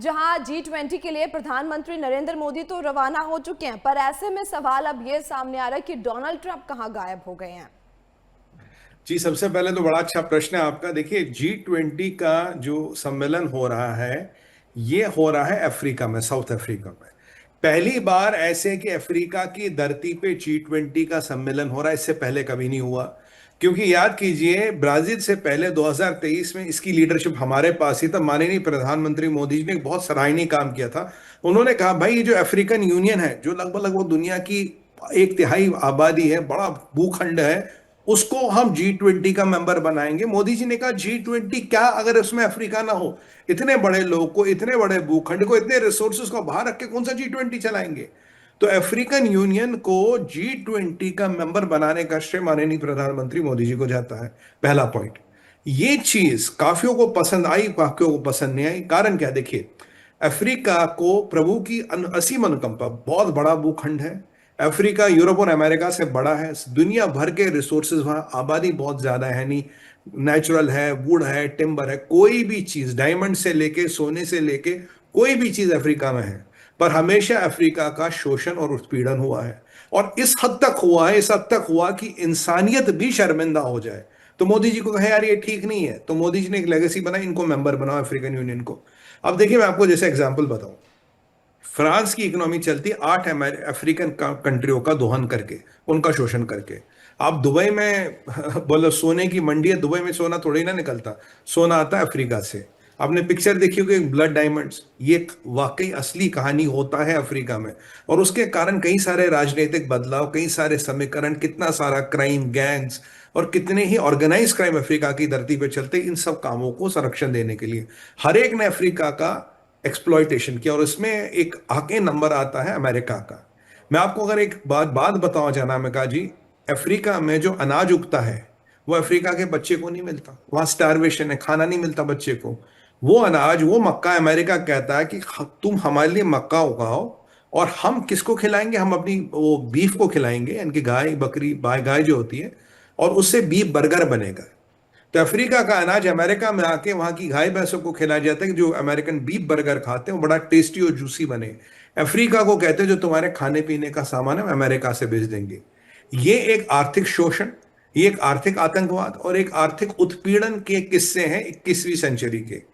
जहां G20 के लिए प्रधानमंत्री नरेंद्र मोदी तो रवाना हो चुके हैं, पर ऐसे में सवाल अब ये सामने आ रहा है कि डोनाल्ड ट्रंप कहां गायब हो गए हैं। जी, सबसे पहले तो बड़ा अच्छा प्रश्न है आपका। देखिए, G20 का जो सम्मेलन हो रहा है, ये हो रहा है अफ्रीका में, साउथ अफ्रीका में। पहली बार ऐसे कि अफ्रीका की धरती पे G20 का सम्मेलन हो रहा है, इससे पहले कभी नहीं हुआ। क्योंकि याद कीजिए, ब्राजील से पहले 2023 में इसकी लीडरशिप हमारे पास ही, तब माननीय प्रधानमंत्री मोदी जी ने एक बहुत सराहनीय काम किया था। उन्होंने कहा, भाई ये जो अफ्रीकन यूनियन है, जो लगभग लगभग दुनिया की 1/3 आबादी है, बड़ा भूखंड है, उसको हम G20 का मेंबर बनाएंगे। मोदी जी ने कहा, G20 क्या अगर उसमें अफ्रीका ना हो? इतने बड़े लोग को, इतने बड़े भूखंड को, इतने रिसोर्सेज को बाहर रख के कौन सा G20 चलाएंगे? तो अफ्रीकन यूनियन को G20 का मेंबर बनाने का श्रेय माननीय प्रधानमंत्री मोदी जी को जाता है। पहला पॉइंट। ये चीज काफियों को पसंद आई, काफियों को पसंद नहीं आई। कारण क्या? देखिए, अफ्रीका को प्रभु की असीम अनुकंपा, बहुत बड़ा भूखंड है अफ्रीका। यूरोप और अमेरिका से बड़ा है। दुनिया भर के रिसोर्सेज, वहां आबादी बहुत ज्यादा है नहीं, नेचुरल है, वुड है, टिम्बर है, कोई भी चीज, डायमंड से लेके सोने से लेके कोई भी चीज अफ्रीका में है। पर हमेशा अफ्रीका का शोषण और उत्पीड़न हुआ है, और इस हद तक हुआ है, इस हद तक हुआ कि इंसानियत भी शर्मिंदा हो जाए। तो मोदी जी को कहे, यार ये ठीक नहीं है, तो मोदी जी ने एक लेगेसी बनाई, इनको मेंबर बनाओ अफ्रीकन यूनियन को। अब देखिए, मैं आपको जैसे एग्जांपल बताऊं, फ्रांस की इकोनॉमी चलती 8 अफ्रीकन कंट्रियों का दोहन करके, उनका शोषण करके। आप दुबई में बोलो सोने की मंडी है, दुबई में सोना थोड़ी ना निकलता, सोना आता है अफ्रीका से। आपने पिक्चर देखी होगी ब्लड डायमंड्स, ये वाकई असली कहानी होता है अफ्रीका में। और उसके कारण कई सारे राजनीतिक बदलाव, कई सारे समीकरण, कितना सारा क्राइम, गैंग्स और कितने ही ऑर्गेनाइज क्राइम अफ्रीका की धरती पे चलते, इन सब कामों को संरक्षण देने के लिए हर एक ने अफ्रीका का एक्सप्लॉयटेशन किया। और इसमें एक आगे नंबर आता है अमेरिका का। मैं आपको अगर एक बात बताऊं जनामिका जी, अफ्रीका में जो अनाज उगता है, वो अफ्रीका के बच्चे को नहीं मिलता। वहां स्टारवेशन है, खाना नहीं मिलता बच्चे को। वो अनाज, वो मक्का, अमेरिका कहता है कि तुम हमारे लिए मक्का उगाओ, और हम किसको खिलाएंगे? हम अपनी वो बीफ को खिलाएंगे, यानी कि गाय, बकरी, गाय जो होती है, और उससे बीफ बर्गर बनेगा। तो अफ्रीका का अनाज अमेरिका में आके वहां की गाय भैंसों को खिलाया जाता है कि जो अमेरिकन बीफ बर्गर खाते हैं वो बड़ा टेस्टी और जूसी बने। अफ्रीका को कहते हैं, जो तुम्हारे खाने पीने का सामान है, हम अमेरिका से भेज देंगे। ये एक आर्थिक शोषण, ये एक आर्थिक आतंकवाद और एक आर्थिक उत्पीड़न के किस्से हैं 21वीं सेंचुरी के।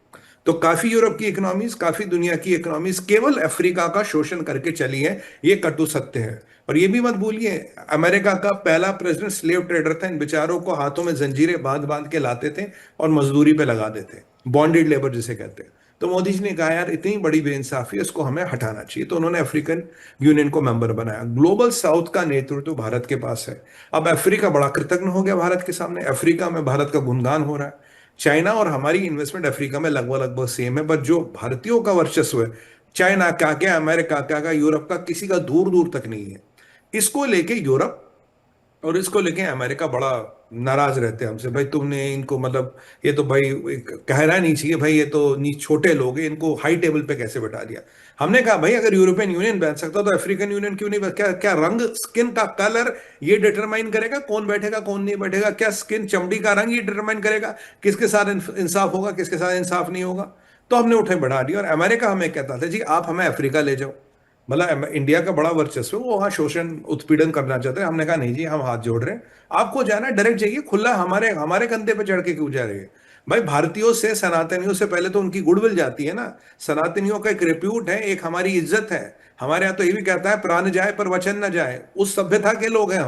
तो काफी यूरोप की इकोनॉमीज, काफी दुनिया की इकोनॉमीज केवल अफ्रीका का शोषण करके चली है। ये कटु सत्य है। और ये भी मत भूलिए, अमेरिका का पहला प्रेसिडेंट स्लेव ट्रेडर था। इन बेचारों को हाथों में जंजीरें बांध बांध के लाते थे और मजदूरी पे लगा देते, बॉन्डेड लेबर जिसे कहते हैं। तो मोदी जी ने कहा, यार इतनी बड़ी बेइंसाफी है, इसको हमें हटाना चाहिए। तो उन्होंने अफ्रीकन यूनियन को मेंबर बनाया। ग्लोबल साउथ का नेतृत्व भारत के पास है। अब अफ्रीका बड़ा कृतज्ञ हो गया भारत के सामने। अफ्रीका में भारत का गुणगान हो रहा है। चाइना और हमारी इन्वेस्टमेंट अफ्रीका में लगभग लगभग सेम है, बट जो भारतीयों का वर्चस्व है, चाइना क्या क्या, अमेरिका क्या क्या, यूरोप का किसी का दूर दूर तक नहीं है। इसको लेके यूरोप और इसको लेके अमेरिका बड़ा नाराज रहते हैं हमसे। भाई तुमने इनको, मतलब ये तो भाई कहना नहीं चाहिए, भाई ये तो छोटे लोग हैं, इनको हाई टेबल पे कैसे बैठा दिया? हमने कहा, भाई अगर यूरोपियन यूनियन बैठ सकता तो अफ्रीकन यूनियन क्यों नहीं? क्या क्या रंग, स्किन का कलर ये डिटरमाइन करेगा कौन बैठेगा कौन नहीं बैठेगा? क्या स्किन, चमड़ी का रंग ये डिटरमाइन करेगा किसके साथ इंसाफ होगा, किसके साथ इंसाफ नहीं होगा? तो हमने उठे बढ़ा दिया। और अमेरिका हमें कहता था, जी आप हमें अफ्रीका ले जाओ, मतलब इंडिया का बड़ा वर्चस्व है, वो वहां शोषण उत्पीड़न करना चाहते हैं। हमने कहा, नहीं जी, हम हाथ जोड़ रहे हैं, आपको जाना डायरेक्ट जाइए, खुला, हमारे हमारे कंधे पे चढ़ के क्यों जा रहे हैं? भाई भारतीयों से, सनातनियों से पहले तो उनकी गुडविल जाती है ना। सनातनियों का एक रिप्यूट है, एक हमारी इज्जत है। हमारे यहाँ तो ये भी कहता है, प्राण जाए पर वचन न जाए। उस सभ्यता के लोग हैं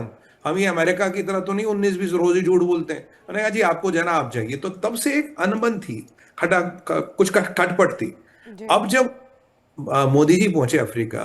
हम ये अमेरिका की तरह तो नहीं 19-20 रोज ही झूठ बोलते हैं। मैंने कहा, जी आपको जाना आप जाइए। तो तब से एक अनबन थी, कुछ खटपट थी। जी। अब जब मोदी जी पहुंचे अफ्रीका,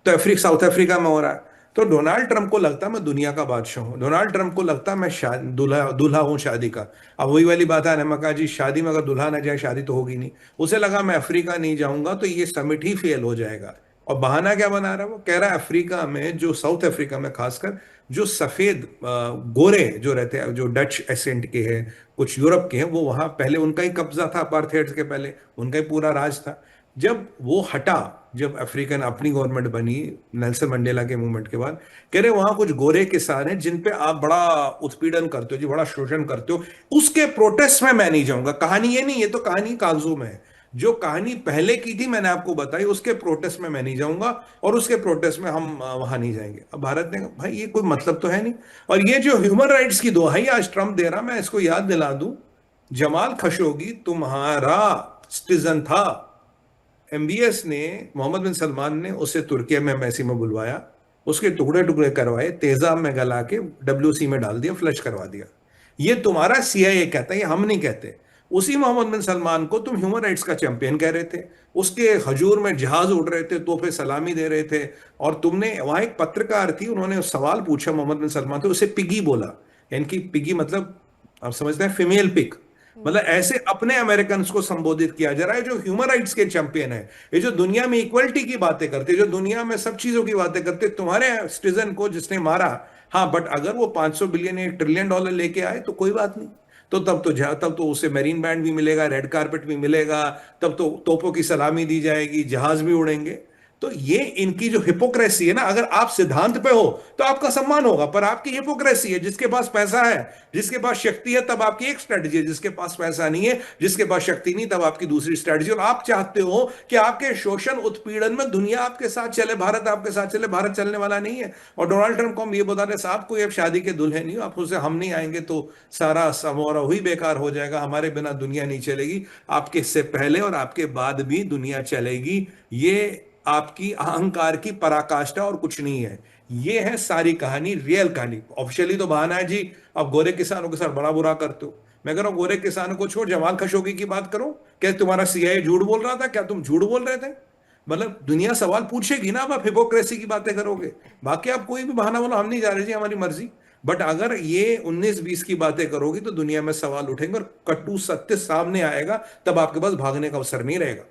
तो साउथ अफ्रीका में हो रहा है। तो डोनाल्ड ट्रंप को लगता मैं दुनिया का बादशाह हूं। डोनाल्ड ट्रंप को लगता मैं दूल्हा दूल्हा हूं शादी का। अब वही वाली बात है, मैं कहा, जी शादी में अगर दूल्हा ना जाए शादी तो होगी नहीं। उसे लगा मैं अफ्रीका नहीं जाऊंगा तो ये समिट ही फेल हो जाएगा। और बहाना क्या बना रहा है? वो कह रहा है अफ्रीका में, जो साउथ अफ्रीका में खासकर जो सफेद गोरे जो रहते हैं, जो डच एसेंट के हैं, कुछ यूरोप के हैं, वो वहां पहले उनका ही कब्जा था, अपार्थाइड के पहले उनका ही पूरा राज था। जब वो हटा, जब अफ्रीकन अपनी गवर्नमेंट बनी नेल्सन मंडेला के मूवमेंट के बाद, कह रहे वहां कुछ गोरे किसान हैं जिन पे आप बड़ा उत्पीड़न करते हो जी, बड़ा शोषण करते हो, उसके प्रोटेस्ट में मैं नहीं जाऊंगा। कहानी ये नहीं, ये तो कहानी कागजों में है। जो कहानी पहले की थी मैंने आपको बताई, उसके प्रोटेस्ट में मैं नहीं जाऊंगा और उसके प्रोटेस्ट में हम वहां नहीं जाएंगे। अब भारत ने कहा, भाई ये कोई मतलब तो है नहीं। और ये जो ह्यूमन राइट्स की दुहाई आज ट्रंप दे रहा, मैं इसको याद दिला दूं, जमाल खशोगी तुम्हारा सिटीजन था। एमबीएस ने, मोहम्मद बिन सलमान ने उसे तुर्की में एम्बेसी में बुलवाया, उसके टुकड़े टुकड़े करवाए, तेजाब में गला के डब्ल्यूसी में डाल दिया, फ्लश करवा दिया। ये तुम्हारा सीआईए कहता है, ये हम नहीं कहते। उसी मोहम्मद बिन सलमान को तुम ह्यूमन राइट्स का चैंपियन कह रहे थे, उसके हजूर में जहाज उड़ रहे थे, तोहफे सलामी दे रहे थे। और तुमने, वहां एक पत्रकार थी, उन्होंने सवाल पूछा मोहम्मद बिन सलमान से, उसे पिगी बोला। यानी कि पिगी मतलब आप समझते हैं, फीमेल पिग। मतलब ऐसे अपने अमेरिकन को संबोधित किया जा रहा है, जो ह्यूमन राइट्स के चैंपियन है, ये जो दुनिया में इक्वलिटी की बातें करते, जो दुनिया में सब चीजों की बातें करते, तुम्हारे सिटीजन को जिसने मारा। हाँ, बट अगर वो 500 बिलियन $1 ट्रिलियन लेके आए तो कोई बात नहीं। तो तब तो उसे मेरीन बैंड भी मिलेगा, रेड कारपेट भी मिलेगा, तब तो तोपों की सलामी दी जाएगी, जहाज भी उड़ेंगे। तो ये इनकी जो हिपोक्रेसी है ना, अगर आप सिद्धांत पे हो तो आपका सम्मान होगा, पर आपकी हिपोक्रेसी है, जिसके पास पैसा है, जिसके पास शक्ति है, तब आपकी एक स्ट्रेटजी है, जिसके पास पैसा नहीं है, जिसके पास शक्ति नहीं, तब आपकी दूसरी स्ट्रेटजी। और आप चाहते हो कि आपके शोषण उत्पीड़न में दुनिया आपके साथ चले, भारत आपके साथ चले। भारत चलने वाला नहीं है। और डोनाल्ड ट्रंप को हम ये बता रहे, साहब कोई अब शादी के दुल्हे नहीं हो आप, उससे हम नहीं आएंगे तो सारा समारोह ही बेकार हो जाएगा, हमारे बिना दुनिया नहीं चलेगी। आपके से पहले और आपके बाद भी दुनिया चलेगी। ये आपकी अहंकार की पराकाष्ठा और कुछ नहीं है। ये है सारी कहानी, रियल कहानी। ऑफिशियली तो बहाना है जी, अब गोरे किसानों के साथ बड़ा बुरा करते हो। मैं कह रहा हूं, गोरे किसानों को छोड़, जमाल खशोगी की बात करो। क्या तुम्हारा सीआईए झूठ बोल रहा था? क्या तुम झूठ बोल रहे थे? मतलब दुनिया सवाल पूछेगी ना, अब आप हिपोक्रेसी की बातें करोगे। बाकी आप कोई भी बहाना बोलो, हम नहीं जा रहे जी, हमारी मर्जी। बट अगर ये 19-20 की बातें करोगी तो दुनिया में सवाल उठेंगे और कटु सत्य सामने आएगा, तब आपके पास भागने का अवसर नहीं रहेगा।